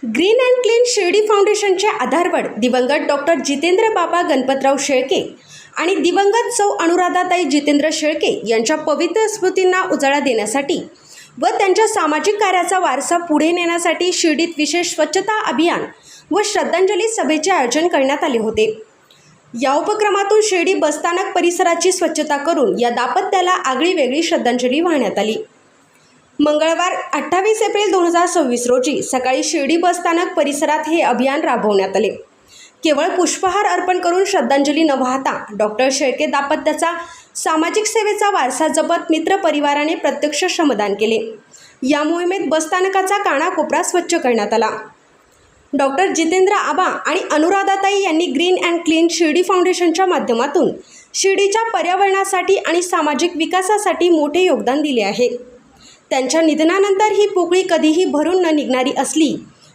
Green and clean Shirdi फाउंडेशनचे आधारवड दिवंगत doctor Jitendra बाबा गणपतराव शेळके आणि दिवंगत सौ अनुराधाताई जितेंद्र शेळके यांच्या पवित्र स्मृतींना उजाळा देण्यासाठी व त्यांच्या सामाजिक कार्याचा वारसा पुढे नेण्यासाठी शिर्डीत विशेष स्वच्छता अभियान व श्रद्धांजली सभेचे आयोजन करण्यात आले होते। या उपक्रमातून शिर्डी बसस्थानक परिसराची स्वच्छता करून या दाम्पत्याला आगळीवेगळी श्रद्धांजली वाहण्यात आली। मंगळवार 28 एप्रिल 2026 रोजी सकाळी शिर्डी बसस्थानक परिसरात हे अभियान राबवण्यात आले। केवळ पुष्पहार अर्पण करून श्रद्धांजली न वाहता डॉक्टर शेळके दाम्पत्याचा सामाजिक सेवेचा वारसा जपत मित्र परिवाराने प्रत्यक्ष श्रमदान केले। या मोहिमेत बसस्थानकाचा कानाकोपरा स्वच्छ करण्यात आला। डॉक्टर जितेंद्र आबा आणि अनुराधाताई यांनी ग्रीन अँड क्लीन शिर्डी फाउंडेशनच्या माध्यमातून शिर्डीच्या पर्यावरणासाठी आणि सामाजिक विकासासाठी मोठे योगदान दिले आहे। त्यांच्या निधनानंतर ही पोकळी कधीही भरून न निघणारी असली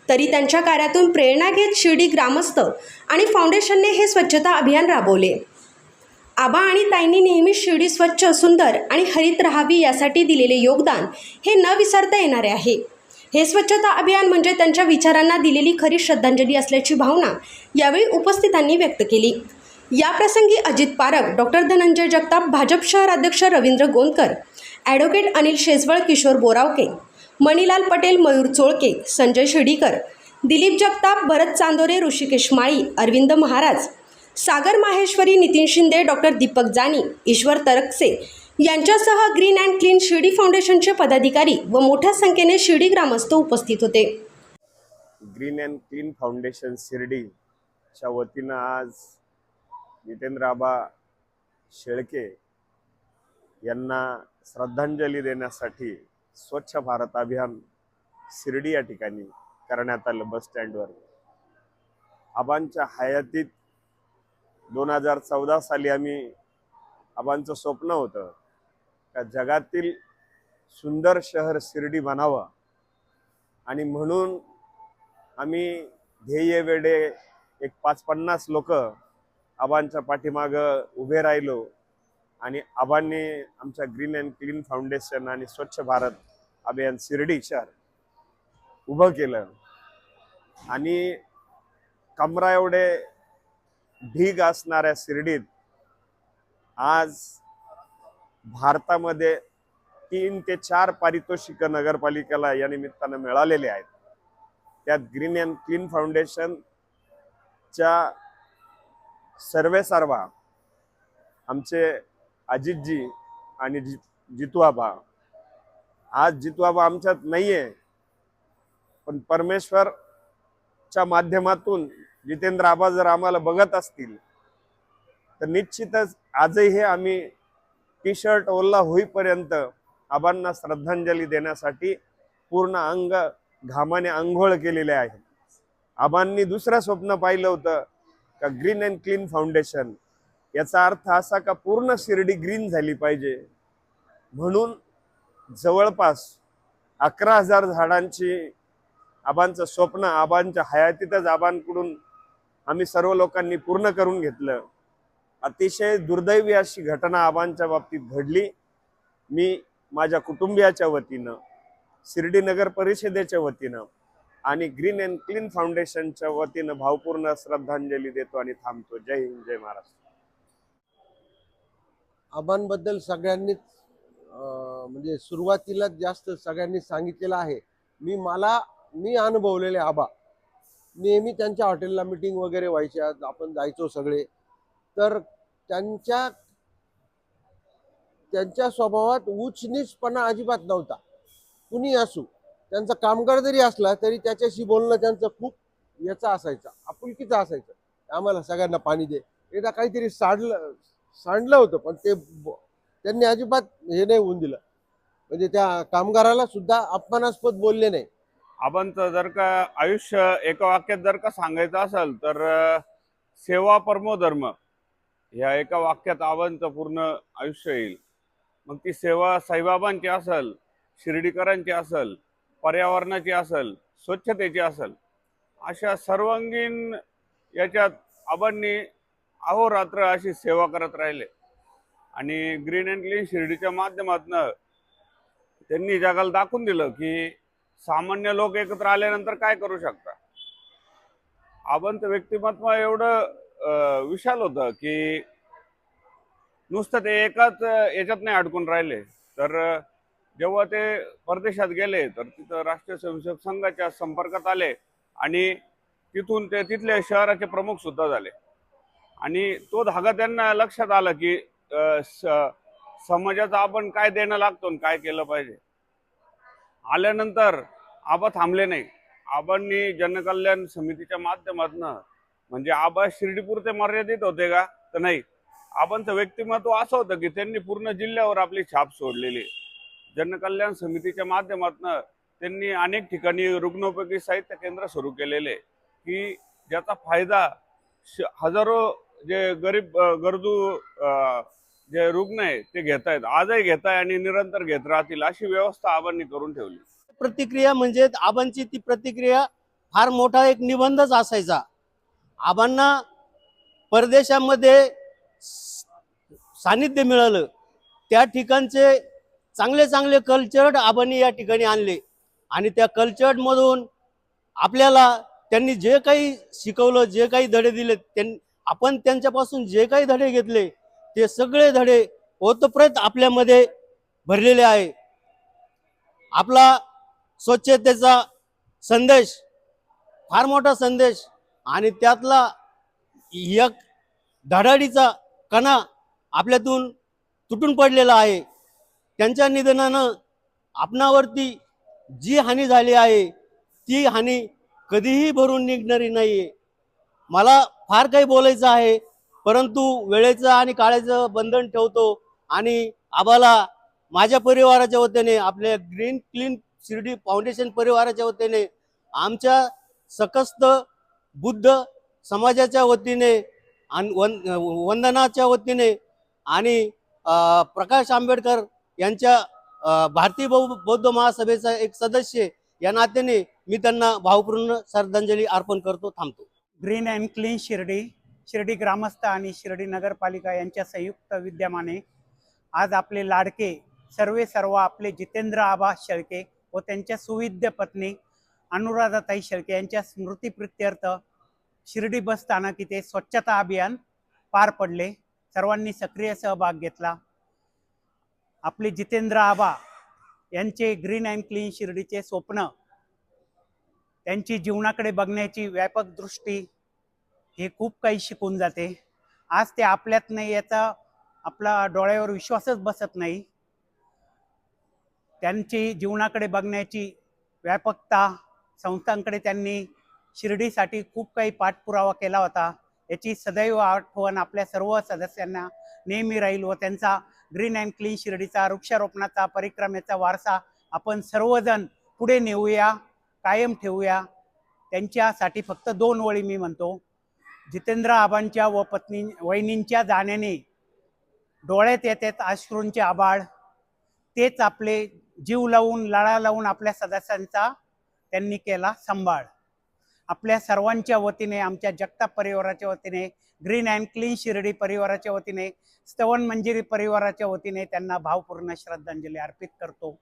तरी त्यांच्या कार्यातून प्रेरणा घेत शिर्डी ग्रामस्थ आणि फाउंडेशनने हे स्वच्छता अभियान राबवले। आबा आणि ताईंनी नेहमी शिर्डी स्वच्छ, सुंदर आणि हरित राहावी यासाठी दिलेले योगदान हे न विसरता येणारे आहे। हे स्वच्छता अभियान म्हणजे त्यांच्या विचारांना दिलेली खरी श्रद्धांजली असल्याची भावना यावेळी उपस्थितांनी व्यक्त केली। या प्रसंगी अजित पारख, डॉक्टर धनंजय जगताप, भाजप शहर अध्यक्ष रवींद्र गोंदकर, ॲडव्होकेट अनिल शेजवळ, किशोर बोरावके, मणिलाल पटेल, मयूर चोळके, संजय शिर्डीकर, दिलीप जगताप, भरत चांदोरे, ऋषिकेश माळी, अरविंद महाराज, सागर माहेश्वरी, नितीन शिंदे, डॉक्टर दीपक जानी, ईश्वर तरकसे यांच्यासह ग्रीन अँड क्लीन शिर्डी फाउंडेशनचे पदाधिकारी व मोठ्या संख्येने शिर्डी ग्रामस्थ उपस्थित होते। ग्रीन अँड क्लीन फाउंडेशन शिर्डीच्या वतीनं आज जितेंद्र आबा शेळके यांना श्रद्धांजली देण्यासाठी स्वच्छ भारत अभियान शिर्डी या ठिकाणी करण्यात आलं। बस स्टँडवर आबांच्या हयातीत 2014 साली आबांचं स्वप्न होतं का जगातील सुंदर शहर शिर्डी बनावं आणि म्हणून आम्ही ध्येय वेडे एक 50 लोक आबांच्या पाठीमागं उभे राहिलो आणि आबांनी आमच्या ग्रीन अँड क्लीन फाउंडेशन आणि स्वच्छ भारत अभियान शिर्डी शहर उभं केलं आणि कमरा एवढे ढीग असणाऱ्या शिर्डीत आज भारतामध्ये 3 ते 4 पारितोषिक नगरपालिकेला या निमित्तानं मिळालेले आहेत। त्यात ग्रीन अँड क्लीन फाउंडेशनच्या सर्वेसर्वा आमचे अजितजी आणि जितू आबा, आज जितू आबा आमच्यात नाहीये पण परमेश्वरच्या माध्यमातून जितेंद्र आबा जर आम्हाला बघत असतील तर निश्चितच आजही आम्ही टी शर्ट ओला होईपर्यंत आबांना श्रद्धांजली देण्यासाठी पूर्ण अंग घामाने आंघोळ केलेले आहे। आबांनी दुसरं स्वप्न पाहिलं होतं का ग्रीन अँड क्लीन फाउंडेशन, याचा अर्थ असा का पूर्ण शिर्डी ग्रीन झाली पाहिजे, म्हणून जवळपास 11,000 झाडांची आबांचं स्वप्न आबांच्या हयातीतच आबांकडून आम्ही सर्व लोकांनी पूर्ण करून घेतलं। अतिशय दुर्दैवी अशी घटना आबांच्या बाबतीत घडली। मी माझ्या कुटुंबियाच्या वतीनं, शिर्डी नगर परिषदेच्या वतीनं आणि ग्रीन अँड क्लीन फाउंडेशनच्या वतीनं भावपूर्ण श्रद्धांजली देतो आणि थांबतो। जय हिंद, जय महाराष्ट्र। आबांबद्दल सगळ्यांनीच म्हणजे सुरुवातीला जास्त सगळ्यांनी सांगितलेलं आहे। मी अनुभवलेले आबा नेहमी त्यांच्या हॉटेलला मीटिंग वगैरे व्हायच्या, आपण जायचो सगळे, तर त्यांच्या स्वभावात उच्च-नीचपणा अजिबात नव्हता। कुणी असू, त्यांचा कामगार जरी असला तरी त्याच्याशी बोलणं त्यांचं खूप याचा असायचं, आपुलकीचं असायचं। आम्हाला सगळ्यांना पाणी दे, एकदा काहीतरी सांडलं होतं पण त्यांनी अजिबात हे नाही होऊन दिलं, म्हणजे त्या कामगाराला सुद्धा अपमानास्पद बोलले नाही। आबांचं जर का आयुष्य एका वाक्यात जर का सांगायचं असेल तर सेवा परमो धर्म ह्या एका वाक्यात आबांचं पूर्ण आयुष्य येईल। मग ती सेवा साईबाबांची असेल, शिर्डीकरांची असेल, पर्यावरणाची असेल, स्वच्छतेची असेल, अशा सर्वांगीण याच्यात आबांनी अहोरात्र अशी सेवा करत राहिले आणि ग्रीन अँड क्लीन शिर्डीच्या माध्यमातून त्यांनी जगाला दाखवून दिलं की सामान्य लोक एकत्र आल्यानंतर काय करू शकतात। आबांचं व्यक्तिमत्व एवढं विशाल होतं की नुसतं ते एकाच याच्यात नाही अडकून राहिले. तर जेव्हा ते परदेशात गेले तर तिथं राष्ट्रीय स्वयंसेवक संघाच्या संपर्कात आले आणि तिथून ते तिथल्या शहराचे प्रमुख सुद्धा झाले. आणि तो धागा त्यांना लक्षात आला की समाजाचं आपण काय देणं लागतो आणि काय केलं पाहिजे. आल्यानंतर आबा थांबले नाही. आबांनी जनकल्याण समितीच्या माध्यमातून, म्हणजे आबा शिर्डीपुरते मर्यादित होते का तर नाही, आबांचं व्यक्तिमत्व असं होतं की त्यांनी पूर्ण जिल्ह्यावर आपली छाप सोडलेली. जनकल्याण समितीच्या माध्यमातून त्यांनी अनेक ठिकाणी रुग्णोपयोगी साहित्य केंद्र सुरू केलेले की ज्याचा फायदा हजारो जे गरीब गरजू जे रुग्ण आहे ते घेत आहेत, आजही घेत आहे आणि निरंतर घेत राहतील, अशी व्यवस्था आबांनी करून ठेवली. प्रतिक्रिया म्हणजे आबांची ती प्रतिक्रिया फार मोठा एक निबंधच असायचा. आबांना परदेशामध्ये सानिध्य मिळालं, त्या ठिकाणचे चांगले चांगले कल्चर्ड आबांनी या ठिकाणी आणले आणि त्या कल्चर्डमधून आपल्याला त्यांनी जे काही शिकवलं, जे काही धडे दिले, आपण त्यांच्यापासून जे काही धडे घेतले ते सगळे धडे ओतप्रोत आपल्यामध्ये भरलेले आहे. आपला स्वच्छतेचा संदेश फार मोठा संदेश आणि त्यातला एक धडाडीचा कणा आपल्यातून तुटून पडलेला आहे. त्यांच्या निधनानं आपणावरती जी हानी झाली आहे ती हानी कधीही भरून निघणारी नाहीये. मला फार काही बोलायचं आहे, परंतु वेळेचं आणि काळाचं बंधन ठेवतो आणि आबाला माझ्या परिवाराच्या वतीने, आपल्या ग्रीन क्लीन शिर्डी फाउंडेशन परिवाराच्या वतीने, आमच्या सकस्त बुद्ध समाजाच्या वतीने आणि वंदनाच्या वतीने आणि प्रकाश आंबेडकर यांच्या भारतीय बौद्ध महासभेचा एक सदस्य या नात्याने मी त्यांना भावपूर्ण श्रद्धांजली अर्पण करतो. थांबतो. Green and clean Shirdi, Shirdi ग्रामस्थ आणि शिर्डी नगरपालिका यांच्या संयुक्त विद्यमाने आज आपले लाडके सर्व आपले जितेंद्र आबा शेळके व त्यांच्या सुविद्य पत्नी अनुराधाताई शेळके यांच्या स्मृतिप्रित्यर्थ शिर्डी बस स्थानक इथे स्वच्छता अभियान पार पडले. सर्वांनी सक्रिय सहभाग घेतला. आपले जितेंद्र आबा यांचे ग्रीन अँड क्लीन शिर्डीचे स्वप्न, त्यांची जीवनाकडे बघण्याची व्यापक दृष्टी हे खूप काही शिकून जाते. आज ते आपल्यात नाही, याचा आपला डोळ्यावर विश्वासच बसत नाही. त्यांची जीवनाकडे बघण्याची व्यापकता, संस्थांकडे त्यांनी शिर्डीसाठी खूप काही पाठपुरावा केला होता, याची सदैव आठवण आपल्या सर्व सदस्यांना नेहमी राहील व त्यांचा ग्रीन अँड क्लीन शिर्डीचा वृक्षारोपणाचा परिक्रमेचा वारसा आपण सर्वजण पुढे नेऊया, कायम ठेवूया. त्यांच्यासाठी फक्त 2 ओळी मी म्हणतो. जितेंद्र आबांच्या व पत्नी वहिनींच्या जाण्याने डोळ्यात येतात अश्रूंचे आबाळ. तेच आपले जीव लावून, लळा लावून आपल्या सदस्यांचा त्यांनी केला सांभाळ. आपल्या सर्वांच्या वतीने, आमच्या जगताप परिवाराच्या वतीने, ग्रीन अँड क्लीन शिर्डी परिवाराच्या वतीने, स्तवन मंजिरी परिवाराच्या वतीने त्यांना भावपूर्ण श्रद्धांजली अर्पित करतो.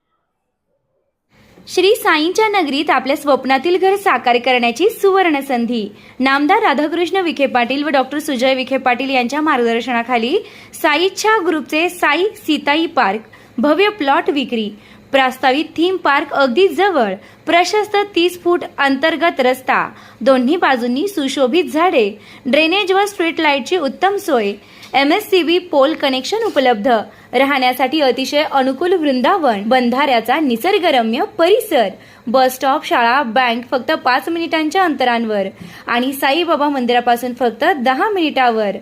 श्री साईंच्या नगरीत आपल्या स्वप्नातील घर साकार करण्याची सुवर्ण संधी. नामदार राधाकृष्ण विखे पाटील व डॉक्टर सुजय विखे पाटील यांच्या मार्गदर्शनाखाली साई इच्छा ग्रुपचे साई सीताई पार्क भव्य प्लॉट विक्री. प्रस्तावित थीम पार्क अगदी जवळ, प्रशस्त 30 फूट अंतर्गत रस्ता, दोन्ही बाजूंनी सुशोभित झाडे, ड्रेनेज व स्ट्रीट लाईटची उत्तम सोय, MSCB पोल कनेक्शन उपलब्ध, राहण्यासाठी अतिशय अनुकूल वृंदावन, बंधाऱ्याचा निसर्गरम्य परिसर, बस स्टॉप, शाळा, बँक फक्त 5 मिनिटांच्या अंतरावर आणि साईबाबा मंदिरापासून फक्त 10 मिनिटावर.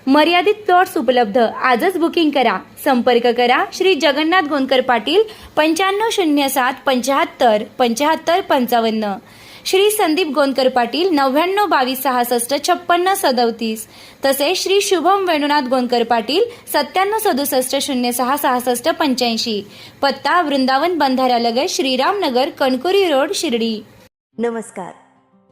मर्यादित प्लॉट्स उपलब्ध. आजच बुकिंग करा. संपर्क करा श्री जगन्नाथ गोंदकर पाटील 9507 75 75 55, श्री संदीप गोंदकर पाटील 99 22 66 56 37, तसेच श्री शुभम वेणुनाथ गोंदकर पाटील 97 67 06 66 85. पत्ता वृंदावन बंधाऱ्यालगत श्रीरामनगर, कणकोरी रोड, शिर्डी. नमस्कार.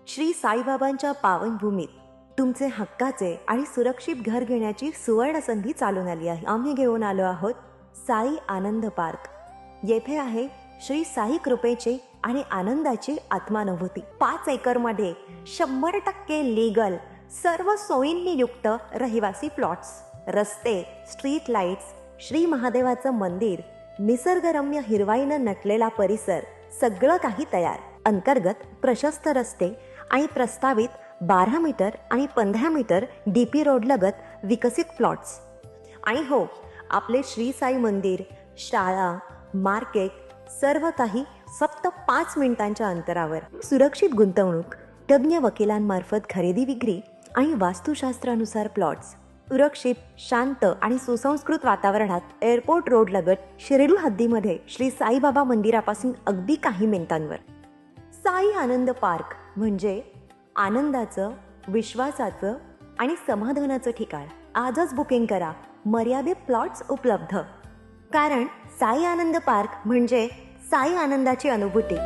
श्री साईबाबांच्या पावनभूमीत तुमचे हक्काचे आणि सुरक्षित घर घेण्याची सुवर्ण संधी चालून आली आहे. आम्ही घेऊन आलो आहोत साई आनंद पार्क. येथे आहे श्री साई कृपेचे आणि आनंदाची आत्मानुभूती. 5 एकरमध्ये 100% लीगल, सर्व सोयींनी युक्त रहिवासी प्लॉट्स, रस्ते, स्ट्रीट लाईट्स, श्री महादेवाचं मंदिर, निसर्गरम्य हिरवाईनं नटलेला परिसर, सगळं काही तयार. अंतर्गत प्रशस्त रस्ते आणि प्रस्तावित 12 मीटर आणि 15 मीटर DP रोडलगत विकसित प्लॉट्स. आणि हो, आपले श्री साई मंदिर, शाळा, मार्केट, सर्व काही फक्त 5 मिनिटांच्या अंतरावर. सुरक्षित गुंतवणूक, तज्ज्ञ वकिलांमार्फत खरेदी विक्री आणि वास्तुशास्त्रानुसार प्लॉट्स. सुरक्षित, शांत आणि सुसंस्कृत वातावरणात एअरपोर्ट रोड लगत शिर्डी हद्दीमध्ये श्री साईबाबा मंदिरापासून अगदी काही मिनिटांवर. साई आनंद पार्क म्हणजे आनंदाचं, विश्वासाचं आणि समाधानाचं ठिकाण. आजच बुकिंग करा. मर्यादित प्लॉट्स उपलब्ध. कारण साई आनंद पार्क म्हणजे साई आनंदाची अनुभूती.